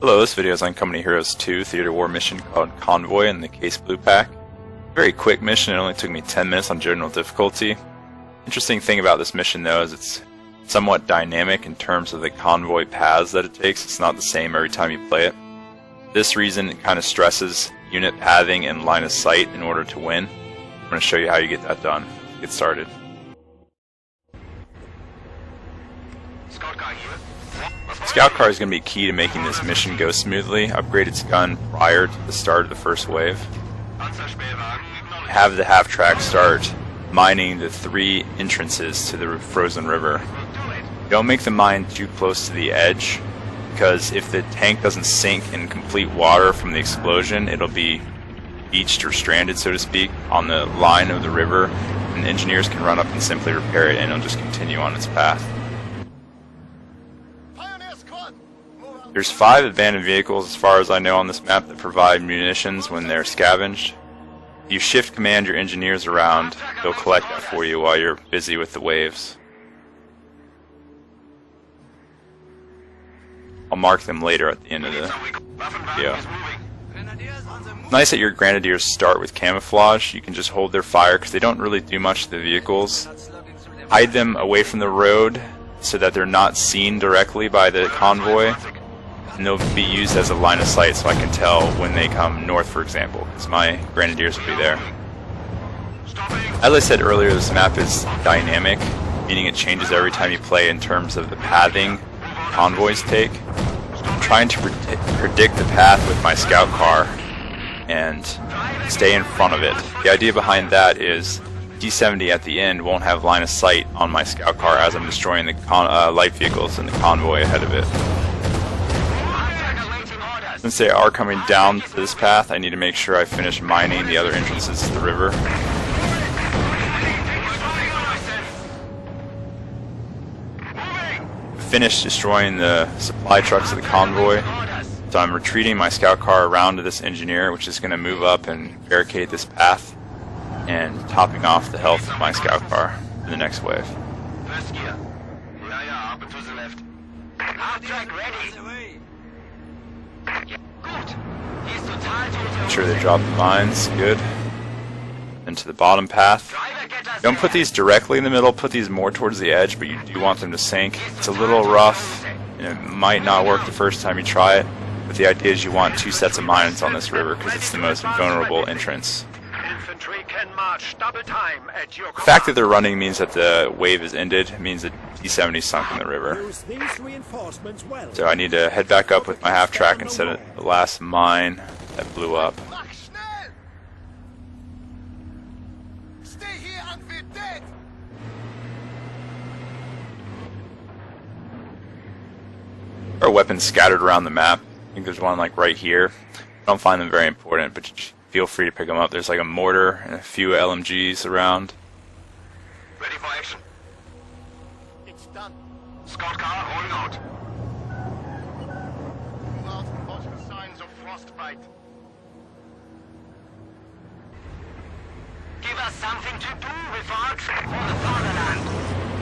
Hello, this video is on Company Heroes 2 Theater War mission called Convoy in the Case Blue Pack. Very quick mission, it only took me 10 minutes on general difficulty. Interesting thing about this mission though is it's somewhat dynamic in terms of the convoy paths that it takes. It's not the same every time you play it. For this reason, it kind of stresses unit pathing and line of sight in order to win. I'm going to show you how you get that done. Let's get started. Scout car is going to be key to making this mission go smoothly. Upgrade its gun prior to the start of the first wave. Have the half-track start mining the 3 entrances to the frozen river. Don't make the mine too close to the edge, because if the tank doesn't sink in complete water from the explosion, it'll be beached or stranded, so to speak, on the line of the river, and the engineers can run up and simply repair it, and it'll just continue on its path. There's 5 abandoned vehicles as far as I know on this map that provide munitions when they're scavenged. You shift command your engineers around, they'll collect that for you while you're busy with the waves. I'll mark them later at the end of the video. It's nice that your grenadiers start with camouflage. You can just hold their fire because they don't really do much to the vehicles. Hide them away from the road so that they're not seen directly by the convoy. And they'll be used as a line of sight so I can tell when they come north, for example, because my grenadiers will be there. As I said earlier, this map is dynamic, meaning it changes every time you play in terms of the pathing convoys take. I'm trying to predict the path with my scout car and stay in front of it. The idea behind that is D70 at the end won't have line of sight on my scout car as I'm destroying the light vehicles in the convoy ahead of it. Since they are coming down to this path, I need to make sure I finish mining the other entrances to the river. Finish destroying the supply trucks of the convoy, so I'm retreating my scout car around to this engineer, which is going to move up and barricade this path, and topping off the health of my scout car in the next wave. Make sure they drop the mines, good. Then to the bottom path. Don't put these directly in the middle, put these more towards the edge, but you do want them to sink. It's a little rough, and it might not work the first time you try it, but the idea is you want 2 sets of mines on this river because it's the most vulnerable entrance. The fact that they're running means that the wave is ended. It means that D70 sunk in the river. So I need to head back up with my half-track and set the last mine that blew up. There are weapons scattered around the map. I think there's one like right here. I don't find them very important, but feel free to pick them up. There's like a mortar and a few LMGs around. Ready for action. It's done. Scout car rolling out. Without possible signs of frostbite. Give us something to do without for the fatherland.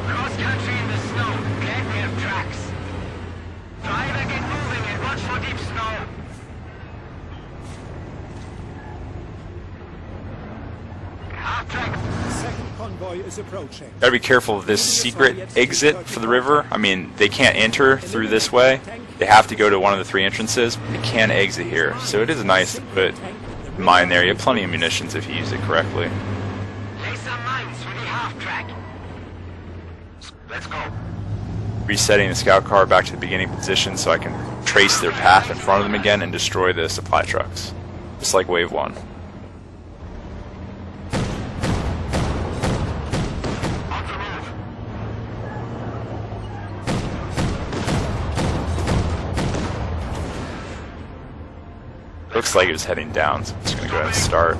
Cross country in the snow. Glad we have tracks. Driver, get moving and watch for deep snow. Second convoy is approaching. Gotta be careful of this secret exit for the river. I mean, they can't enter through this way. They have to go to one of the 3 entrances, but they can exit here. So it is nice to put a mine there. You have plenty of munitions if you use it correctly. Lay some mines through the half-track. Let's go. Resetting the scout car back to the beginning position so I can trace their path in front of them again and destroy the supply trucks. Just like wave 1. Looks like it was heading down, so I'm just going to go ahead and start.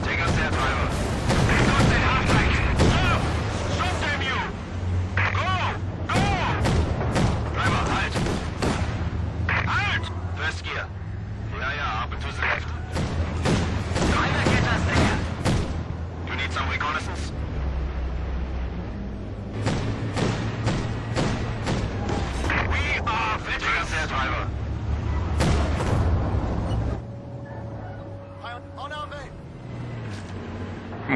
Take us there, driver. Stop that half-track. Stop them, you! Go! Go! Driver, halt! Halt! First gear. Yeah, up and to the left. Driver, get us there. You need some reconnaissance?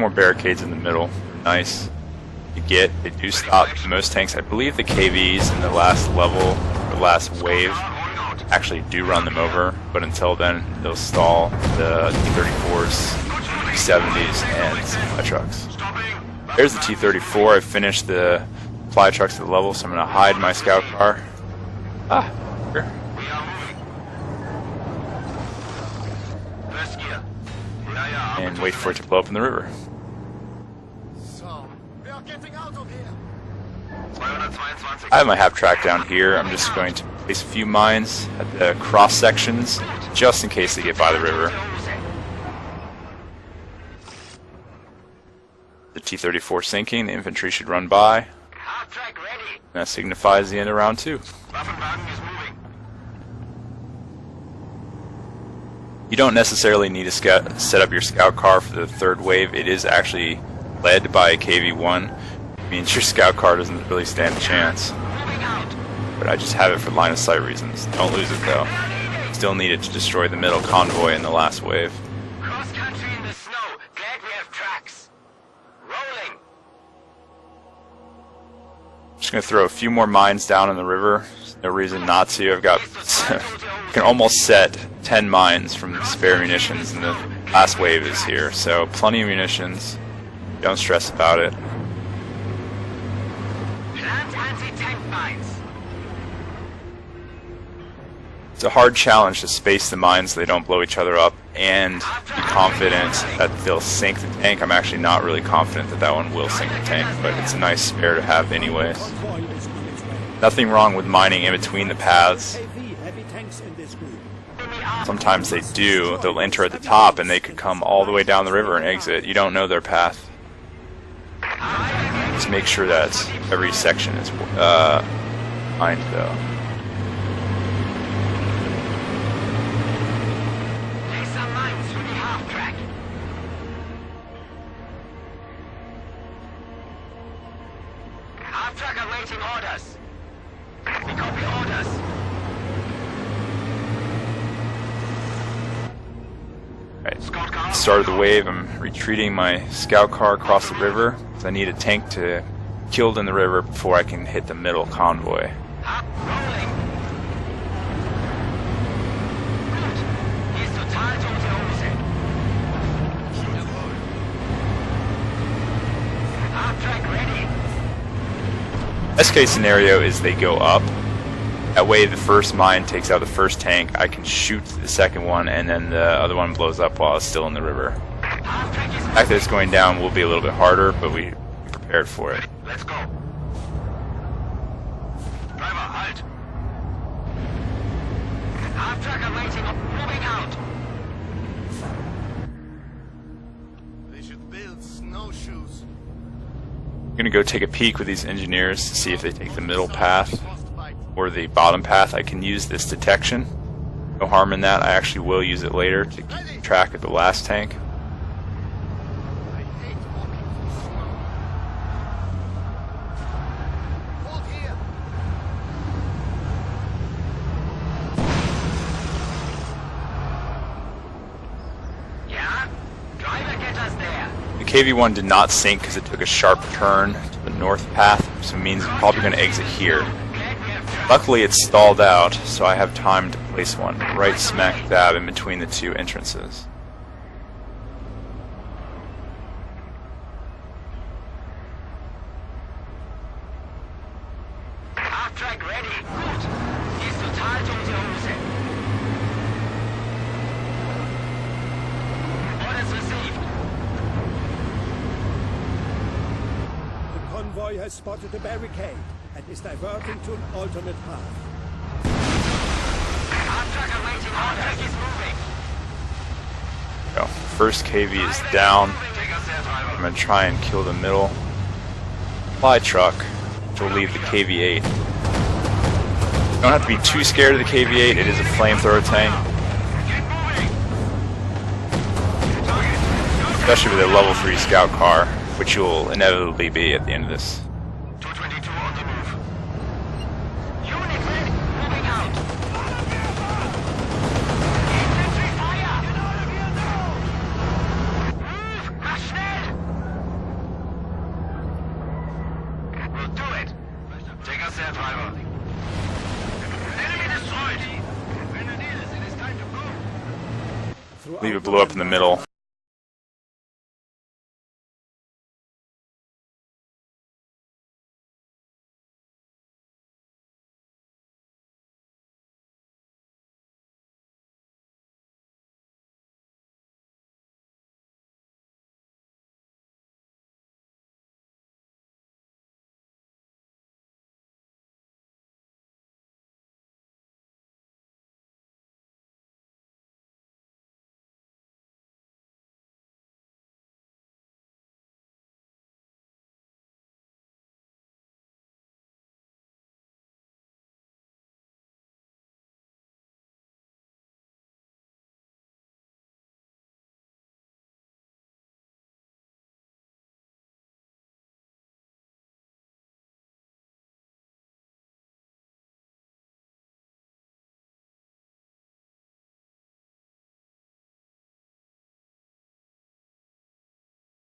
more barricades in the middle. Nice. They do stop most tanks. I believe the KVs in the last level, or last wave, actually do run them over, but until then, they'll stall the T-34s, T-70s, and supply trucks. There's the T-34. I finished the supply trucks at the level, so I'm going to hide my scout car. Here. And wait for it to blow up in the river. I have my half track down here. I'm just going to place a few mines at the cross sections, just in case they get by the river. The T-34 sinking, the infantry should run by. That signifies the end of round 2. You don't necessarily need to set up your scout car for the third wave. It is actually led by a KV-1. It means your scout car doesn't really stand a chance. But I just have it for line of sight reasons. Don't lose it though. Still need it to destroy the middle convoy in the last wave. Cross country in the snow. Glad we have tracks. Rolling. Just gonna throw a few more mines down in the river. There's no reason not to. I've got I can almost set 10 mines from the spare munitions, and the last wave is here, so plenty of munitions. Don't stress about it. Plant anti-tank mines. It's a hard challenge to space the mines so they don't blow each other up and be confident that they'll sink the tank. I'm actually not really confident that that one will sink the tank, but it's a nice spare to have anyways. Convoy is on its way. Nothing wrong with mining in between the paths. KV heavy tanks in this group. Sometimes they do. They'll enter at the top and they could come all the way down the river and exit. You don't know their path. Just make sure that every section is mined though. Place some mines through the half track. Half track awaiting orders. We copy orders. Right. Start of the wave, I'm retreating my scout car across the river because I need a tank to killed in the river before I can hit the middle convoy. Rolling. Gut. Hier ist total tote Hose. Half track ready. Best case scenario is they go up. That way the first mine takes out the first tank, I can shoot the second one, and then the other one blows up while it's still in the river. Half track is The fact that it's going down will be a little bit harder, but we're prepared for it. Let's go. Driver, halt. Half track awaiting, moving out. They should build snowshoes. I'm going to go take a peek with these engineers to see if they take the middle path or the bottom path. I can use this detection. No harm in that. I actually will use it later to keep track of the last tank. I hate walking through snow. Hold here. Yeah? Driver, get us there. The KV-1 did not sink because it took a sharp turn to the north path, so it means I'm probably going to exit here. Luckily it's stalled out, so I have time to place one right smack dab in between the two entrances. Half track ready. Gut. Hier ist total tote Hose. Orders received. The convoy has spotted a barricade and is diverting to an alternate path. Half track awaiting. Half track is moving. So, first KV is down. Take us there, I'm driver. going to try and kill the middle supply truck, which will leave the KV-8. You don't have to be too scared of the KV-8, it is a flamethrower tank, Get moving. especially with a level 3 scout car, which you'll inevitably be at the end of this. 222 on the move. Unit ready. Moving out. Infantry fire. Move. Mach schnell. Yes, Herr Driver. Enemy destroyed. Grenadiers, it is time to go. I believe it blew up in the middle.